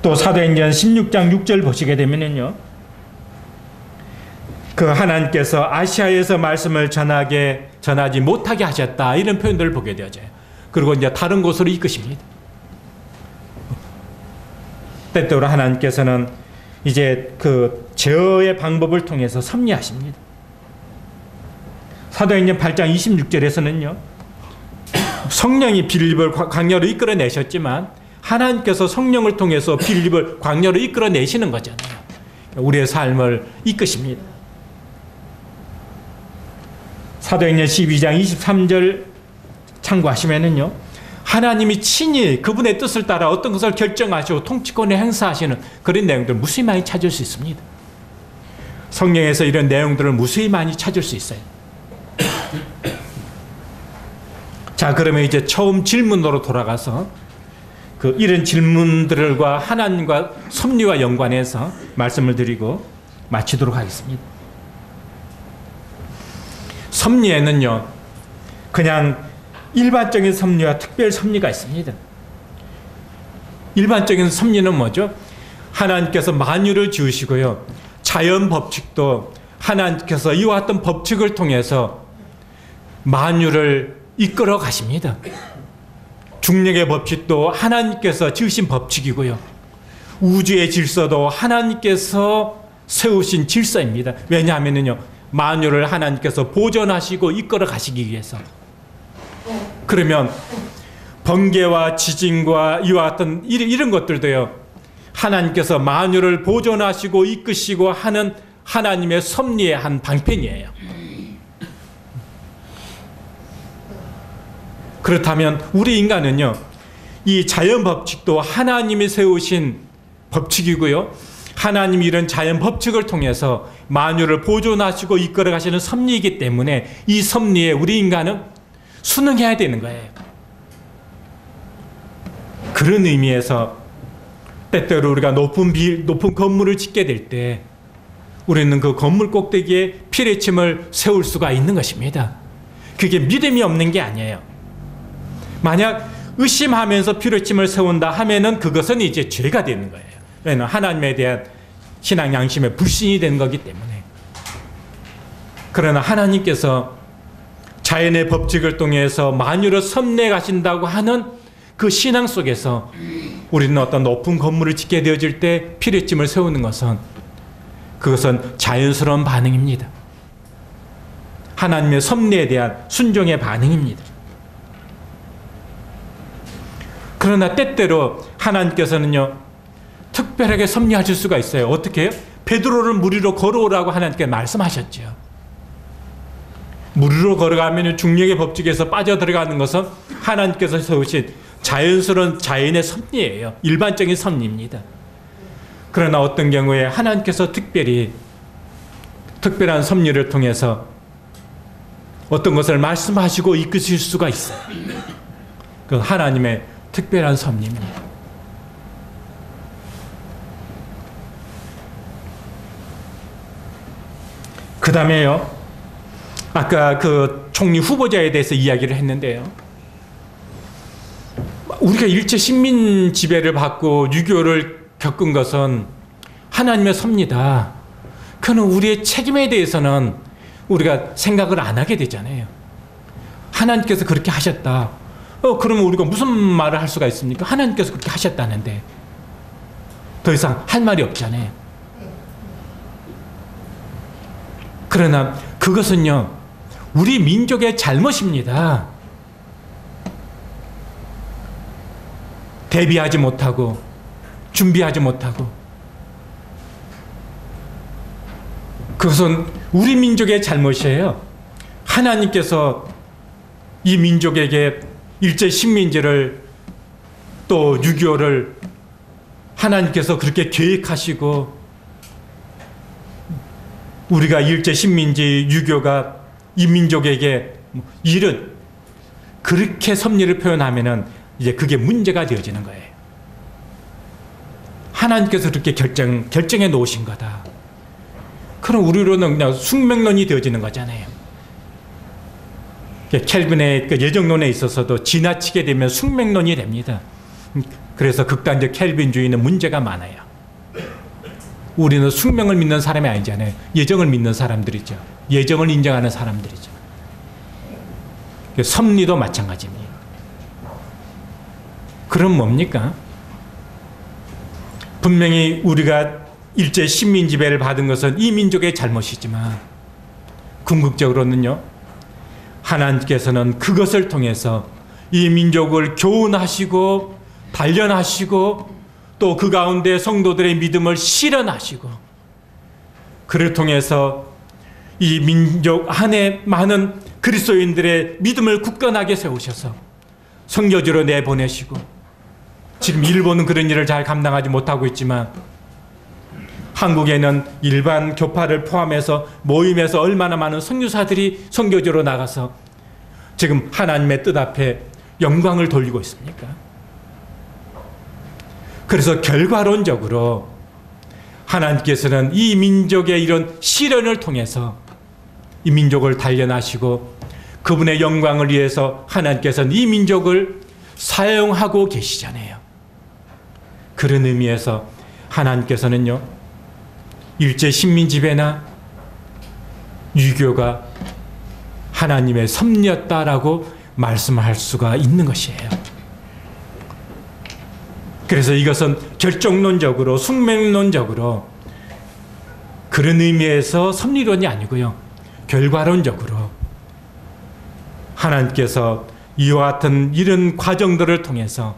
또 사도행전 16장 6절 보시게 되면요, 그 하나님께서 아시아에서 말씀을 전하지 못하게 하셨다, 이런 표현들을 보게 되어져요. 그리고 이제 다른 곳으로 이끄십니다. 때때로 하나님께서는 이제 그 제어의 방법을 통해서 섭리하십니다. 사도행전 8장 26절에서는요, 성령이 빌립을 광야로 이끌어내셨지만 하나님께서 성령을 통해서 빌립을 광야로 이끌어내시는 거잖아요. 우리의 삶을 이끄십니다. 사도행전 12장 23절 참고하시면은요, 하나님이 친히 그분의 뜻을 따라 어떤 것을 결정하시고 통치권을 행사하시는 그런 내용들을 무수히 많이 찾을 수 있습니다. 성경에서 이런 내용들을 무수히 많이 찾을 수 있어요. 자, 그러면 이제 처음 질문으로 돌아가서 이런 질문들과 하나님과 섭리와 연관해서 말씀을 드리고 마치도록 하겠습니다. 섭리에는요, 그냥 일반적인 섭리와 특별 섭리가 있습니다. 일반적인 섭리는 뭐죠? 하나님께서 만유를 지으시고요, 자연 법칙도 하나님께서 이와 같은 법칙을 통해서 만유를 이끌어 가십니다. 중력의 법칙도 하나님께서 지으신 법칙이고요, 우주의 질서도 하나님께서 세우신 질서입니다. 왜냐하면요, 만유를 하나님께서 보존하시고 이끌어 가시기 위해서. 그러면 번개와 지진과 이와 같은 이런 것들도요, 하나님께서 만유를 보존하시고 이끄시고 하는 하나님의 섭리의 한 방편이에요. 그렇다면 우리 인간은요, 이 자연 법칙도 하나님이 세우신 법칙이고요, 하나님이 이런 자연 법칙을 통해서 만유를 보존하시고 이끌어 가시는 섭리이기 때문에 이 섭리에 우리 인간은 순응해야 되는 거예요. 그런 의미에서 때때로 우리가 높은 건물을 짓게 될 때 우리는 그 건물 꼭대기에 피뢰침을 세울 수가 있는 것입니다. 그게 믿음이 없는 게 아니에요. 만약 의심하면서 피뢰침을 세운다 하면은 그것은 이제 죄가 되는 거예요. 왜냐하면 하나님에 대한 신앙 양심에 불신이 되는 거기 때문에. 그러나 하나님께서 자연의 법칙을 통해서 만유를 섭리해 가신다고 하는 그 신앙 속에서 우리는 어떤 높은 건물을 짓게 되어질 때 피뢰침을 세우는 그것은 자연스러운 반응입니다. 하나님의 섭리에 대한 순종의 반응입니다. 그러나 때때로 하나님께서는요, 특별하게 섭리하실 수가 있어요. 어떻게 해요? 베드로를 물 위로 걸어오라고 하나님께 말씀하셨죠. 물 위로 걸어가면 중력의 법칙에서 빠져들어가는 것은 하나님께서 세우신 자연스러운 자연의 섭리예요. 일반적인 섭리입니다. 그러나 어떤 경우에 하나님께서 특별한 섭리를 통해서 어떤 것을 말씀하시고 이끄실 수가 있어요. 그 하나님의 특별한 섭리입니다. 그 다음에요, 아까 그 총리 후보자에 대해서 이야기를 했는데요, 우리가 일제 식민 지배를 받고 유교를 겪은 것은 하나님의 섭리다. 그는 우리의 책임에 대해서는 우리가 생각을 안 하게 되잖아요. 하나님께서 그렇게 하셨다. 그러면 우리가 무슨 말을 할 수가 있습니까? 하나님께서 그렇게 하셨다는데 더 이상 할 말이 없잖아요. 그러나 그것은요, 우리 민족의 잘못입니다. 대비하지 못하고 준비하지 못하고, 그것은 우리 민족의 잘못이에요. 하나님께서 이 민족에게 일제 식민지를 또 유교를 하나님께서 그렇게 계획하시고, 우리가 일제 식민지 유교가 이 민족에게 이런 그렇게 섭리를 표현하면은 이제 그게 문제가 되어지는 거예요. 하나님께서 그렇게 결정해 놓으신 거다. 그럼 우리로는 그냥 숙명론이 되어지는 거잖아요. 켈빈의 그 예정론에 있어서도 지나치게 되면 숙명론이 됩니다. 그래서 극단적 켈빈주의는 문제가 많아요. 우리는 숙명을 믿는 사람이 아니잖아요. 예정을 믿는 사람들이죠. 예정을 인정하는 사람들이죠. 섭리도 마찬가지입니다. 그럼 뭡니까? 분명히 우리가 일제 식민 지배를 받은 것은 이 민족의 잘못이지만 궁극적으로는요, 하나님께서는 그것을 통해서 이 민족을 교훈하시고 단련하시고 또 그 가운데 성도들의 믿음을 실현하시고 그를 통해서 이 민족 안에 많은 그리스도인들의 믿음을 굳건하게 세우셔서 선교지로 내보내시고, 지금 일본은 그런 일을 잘 감당하지 못하고 있지만 한국에는 일반 교파를 포함해서 모임에서 얼마나 많은 선교사들이 선교지로 나가서 지금 하나님의 뜻 앞에 영광을 돌리고 있습니까? 그래서 결과론적으로 하나님께서는 이 민족의 이런 시련을 통해서 이 민족을 단련하시고 그분의 영광을 위해서 하나님께서는 이 민족을 사용하고 계시잖아요. 그런 의미에서 하나님께서는요, 일제 식민지배나 유교가 하나님의 섭리였다라고 말씀할 수가 있는 것이에요. 그래서 이것은 결정론적으로, 숙명론적으로 그런 의미에서 섭리론이 아니고요, 결과론적으로 하나님께서 이와 같은 이런 과정들을 통해서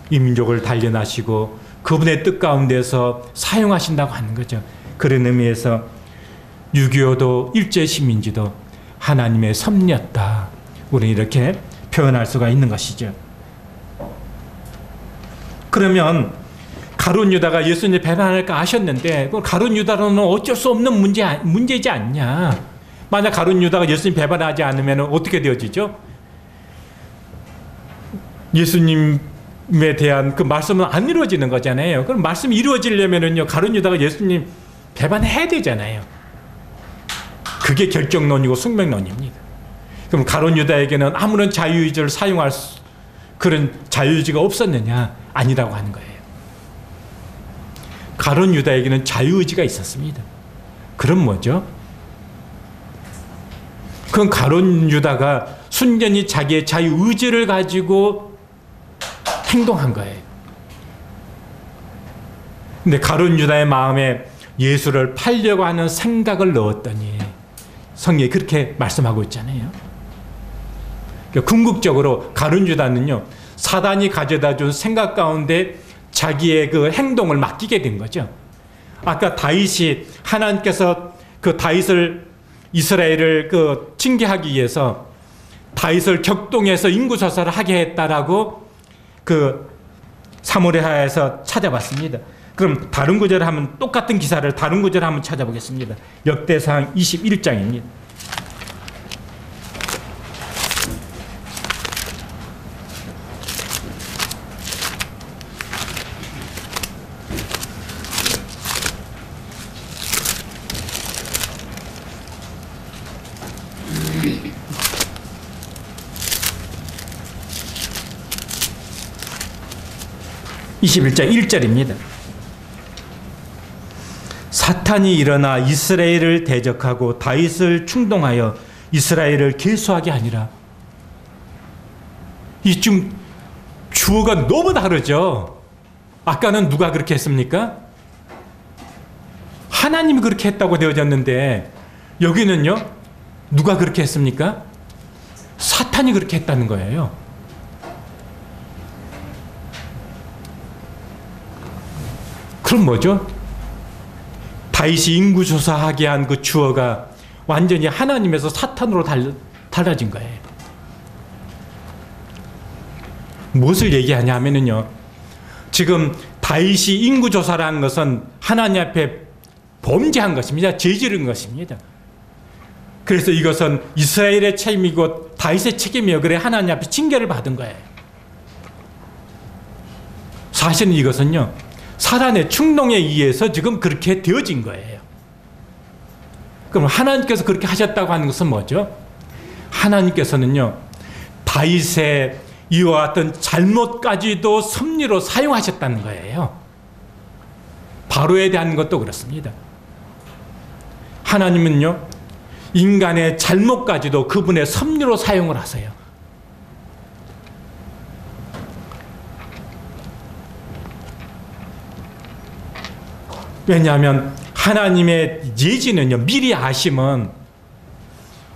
이 민족을 단련하시고 그분의 뜻 가운데서 사용하신다고 하는 거죠. 그런 의미에서 6.25도 일제식민지도 하나님의 섭리였다, 우리는 이렇게 표현할 수가 있는 것이죠. 그러면 가룟 유다가 예수님 배반할까 하셨는데, 가룟 유다로는 어쩔 수 없는 문제이지 않냐. 만약 가룟 유다가 예수님 배반하지 않으면 어떻게 되어지죠? 예수님에 대한 그 말씀은 안 이루어지는 거잖아요. 그럼 말씀이 이루어지려면요, 가룟 유다가 예수님 배반해야 되잖아요. 그게 결정론이고 숙명론입니다. 그럼 가룟 유다에게는 아무런 자유의지를 사용할 그런 자유의지가 없었느냐? 아니라고 하는 거예요. 가룟 유다에게는 자유의지가 있었습니다. 그럼 뭐죠? 그건 가룟 유다가 순전히 자기의 자유의지를 가지고 행동한 거예요. 근데 가룟 유다의 마음에 예수를 팔려고 하는 생각을 넣었더니 성경이 그렇게 말씀하고 있잖아요. 그러니까 궁극적으로 가룟 유다는요, 사단이 가져다 준 생각 가운데 자기의 그 행동을 맡기게 된 거죠. 아까 다윗이 하나님께서 그 다윗을, 이스라엘을 그 징계하기 위해서 다윗을 격동해서 인구조사를 하게 했다라고 그 사무엘하에서 찾아봤습니다. 그럼 다른 구절을 한번, 똑같은 기사를 다른 구절을 한번 찾아보겠습니다. 역대상 21장입니다. 21장 1절입니다. 사탄이 일어나 이스라엘을 대적하고 다윗을 충동하여 이스라엘을 계수하게 하니라. 이 좀 주어가 너무 다르죠. 아까는 누가 그렇게 했습니까? 하나님이 그렇게 했다고 되어졌는데 여기는요, 누가 그렇게 했습니까? 사탄이 그렇게 했다는 거예요. 그럼 뭐죠? 다윗이 인구조사하게 한 그 주어가 완전히 하나님에서 사탄으로 달라진 거예요. 무엇을 얘기하냐 하면은요, 지금 다윗이 인구조사를 한 것은 하나님 앞에 범죄한 것입니다. 죄지른 것입니다. 그래서 이것은 이스라엘의 책임이고 다윗의 책임이요. 그래 하나님 앞에 징계를 받은 거예요. 사실은 이것은요, 사단의 충동에 의해서 지금 그렇게 되어진 거예요. 그럼 하나님께서 그렇게 하셨다고 하는 것은 뭐죠? 하나님께서는요, 다윗의 이와 같은 잘못까지도 섭리로 사용하셨다는 거예요. 바로에 대한 것도 그렇습니다. 하나님은요, 인간의 잘못까지도 그분의 섭리로 사용을 하세요. 왜냐하면 하나님의 예지는요, 미리 아심은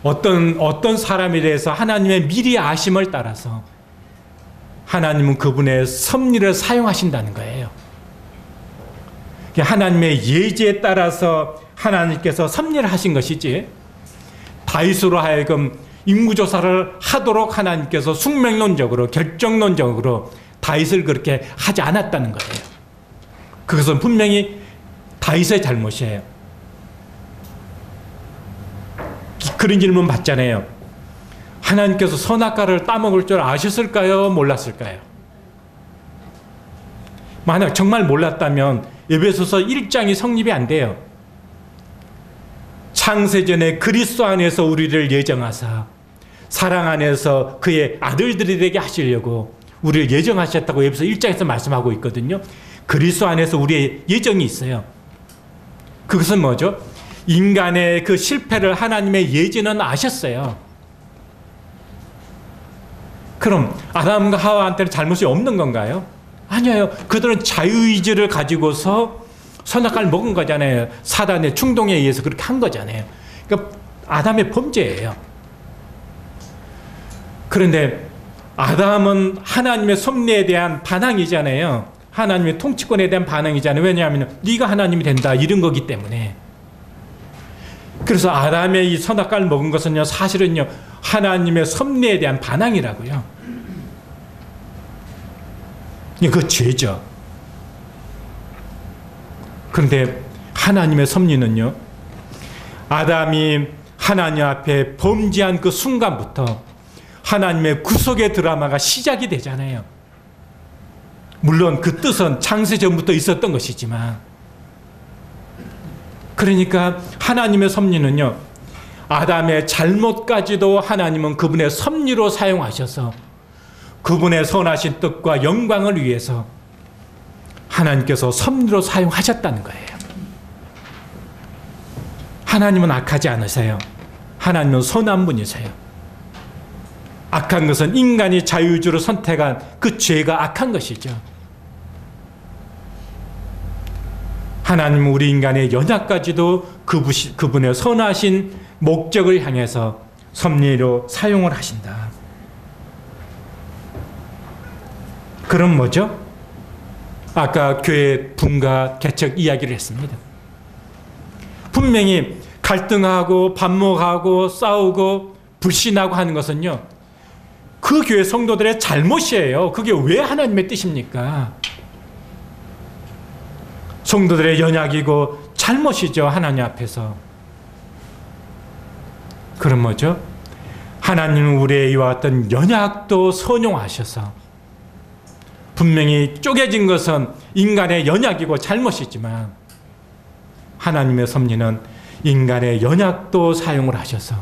어떤 사람에 대해서 하나님의 미리 아심을 따라서 하나님은 그분의 섭리를 사용하신다는 거예요. 하나님의 예지에 따라서 하나님께서 섭리를 하신 것이지, 다윗으로 하여금 인구조사를 하도록 하나님께서 숙명론적으로 결정론적으로 다윗을 그렇게 하지 않았다는 거예요. 그것은 분명히 다윗의 잘못이에요. 그런 질문 받잖아요. 하나님께서 선악과를 따먹을 줄 아셨을까요? 몰랐을까요? 만약 정말 몰랐다면 에베소서 1장이 성립이 안 돼요. 창세전에 그리스도 안에서 우리를 예정하사 사랑 안에서 그의 아들들이 되게 하시려고 우리를 예정하셨다고 에베소 1장에서 말씀하고 있거든요. 그리스도 안에서 우리의 예정이 있어요. 그것은 뭐죠? 인간의 그 실패를 하나님의 예지는 아셨어요. 그럼 아담과 하와한테는 잘못이 없는 건가요? 아니에요. 그들은 자유의지를 가지고서 선악과를 먹은 거잖아요. 사단의 충동에 의해서 그렇게 한 거잖아요. 그러니까 아담의 범죄예요. 그런데 아담은 하나님의 섭리에 대한 반항이잖아요. 하나님의 통치권에 대한 반항이잖아요. 왜냐하면 네가 하나님이 된다 이런 거기 때문에. 그래서 아담의 이 선악과를 먹은 것은요, 사실은요, 하나님의 섭리에 대한 반항이라고요. 그 죄죠. 그런데 하나님의 섭리는요, 아담이 하나님 앞에 범죄한 그 순간부터 하나님의 구속의 드라마가 시작이 되잖아요. 물론 그 뜻은 창세전부터 있었던 것이지만, 그러니까 하나님의 섭리는요, 아담의 잘못까지도 하나님은 그분의 섭리로 사용하셔서 그분의 선하신 뜻과 영광을 위해서 하나님께서 섭리로 사용하셨다는 거예요. 하나님은 악하지 않으세요. 하나님은 선한 분이세요. 악한 것은 인간이 자유주로 선택한 그 죄가 악한 것이죠. 하나님은 우리 인간의 연약까지도 그분의 선하신 목적을 향해서 섭리로 사용을 하신다. 그럼 뭐죠? 아까 교회 분가 개척 이야기를 했습니다. 분명히 갈등하고 반목하고 싸우고 불신하고 하는 것은요, 그 교회 성도들의 잘못이에요. 그게 왜 하나님의 뜻입니까? 성도들의 연약이고 잘못이죠, 하나님 앞에서. 그럼 뭐죠? 하나님은 우리의 이와 같은 연약도 선용하셔서, 분명히 쪼개진 것은 인간의 연약이고 잘못이지만 하나님의 섭리는 인간의 연약도 사용을 하셔서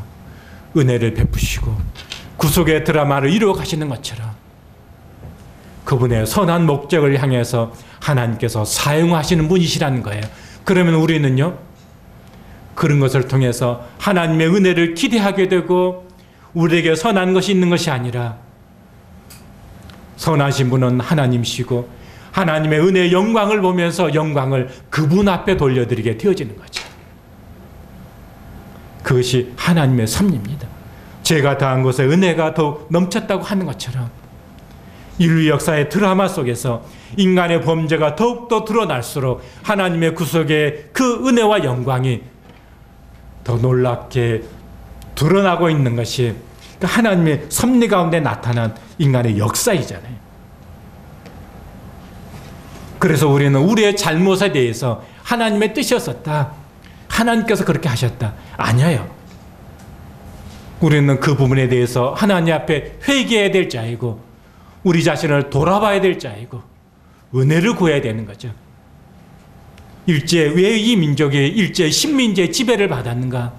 은혜를 베푸시고 구속의 드라마를 이루어 가시는 것처럼 그분의 선한 목적을 향해서 하나님께서 사용하시는 분이시라는 거예요. 그러면 우리는요, 그런 것을 통해서 하나님의 은혜를 기대하게 되고 우리에게 선한 것이 있는 것이 아니라 선하신 분은 하나님이시고 하나님의 은혜의 영광을 보면서 영광을 그분 앞에 돌려드리게 되어지는 거죠. 그것이 하나님의 섭리입니다. 죄가 다한 곳에 은혜가 더욱 넘쳤다고 하는 것처럼 인류 역사의 드라마 속에서 인간의 범죄가 더욱더 드러날수록 하나님의 구속의 그 은혜와 영광이 더 놀랍게 드러나고 있는 것이 하나님의 섭리 가운데 나타난 인간의 역사이잖아요. 그래서 우리는 우리의 잘못에 대해서 하나님의 뜻이었었다, 하나님께서 그렇게 하셨다, 아니에요. 우리는 그 부분에 대해서 하나님 앞에 회개해야 될 자이고 우리 자신을 돌아봐야 될 자이고 은혜를 구해야 되는 거죠. 왜 이 민족이 일제 식민지의 지배를 받았는가?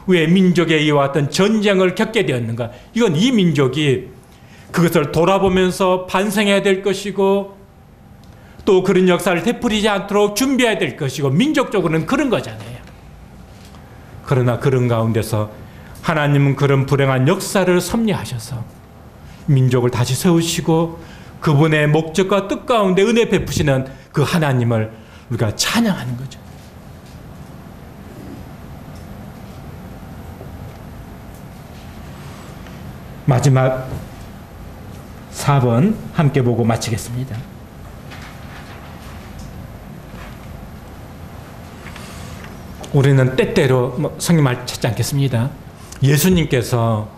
왜 민족에 이와 같은 전쟁을 겪게 되었는가? 이건 이 민족이 그것을 돌아보면서 반성해야 될 것이고 또 그런 역사를 되풀이지 않도록 준비해야 될 것이고 민족적으로는 그런 거잖아요. 그러나 그런 가운데서 하나님은 그런 불행한 역사를 섭리하셔서 민족을 다시 세우시고 그분의 목적과 뜻 가운데 은혜 베푸시는 그 하나님을 우리가 찬양하는 거죠. 마지막 4번 함께 보고 마치겠습니다. 우리는 때때로 성경 말 찾지 않겠습니다. 예수님께서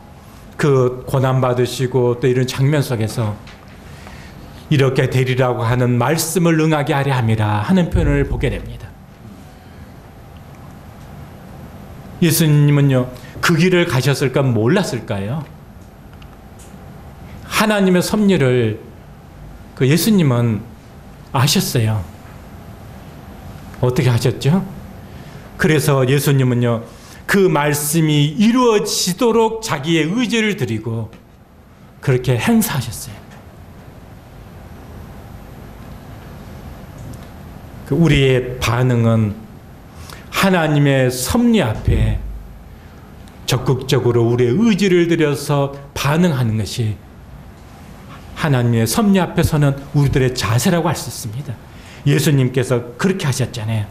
그 고난받으시고 또 이런 장면 속에서 이렇게 되리라고 하는 말씀을 응하게 하려 함이라 하는 표현을 보게 됩니다. 예수님은요, 그 길을 가셨을까 몰랐을까요? 하나님의 섭리를 그 예수님은 아셨어요. 어떻게 하셨죠? 그래서 예수님은요, 그 말씀이 이루어지도록 자기의 의지를 드리고 그렇게 행사하셨어요. 우리의 반응은 하나님의 섭리 앞에 적극적으로 우리의 의지를 들여서 반응하는 것이 하나님의 섭리 앞에서는 우리들의 자세라고 할 수 있습니다. 예수님께서 그렇게 하셨잖아요.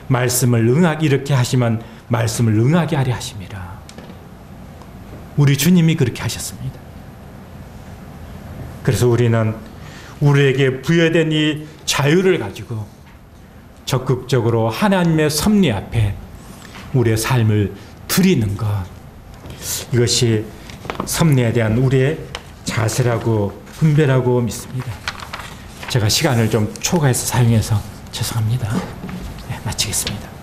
말씀을 응하게 이렇게 하시면 말씀을 응하게 하려 하심이라. 우리 주님이 그렇게 하셨습니다. 그래서 우리는 우리에게 부여된 이 자유를 가지고 적극적으로 하나님의 섭리 앞에 우리의 삶을 드리는 것, 이것이 섭리에 대한 우리의 자세라고 분별하고 믿습니다. 제가 시간을 좀 초과해서 사용해서 죄송합니다. 네, 마치겠습니다.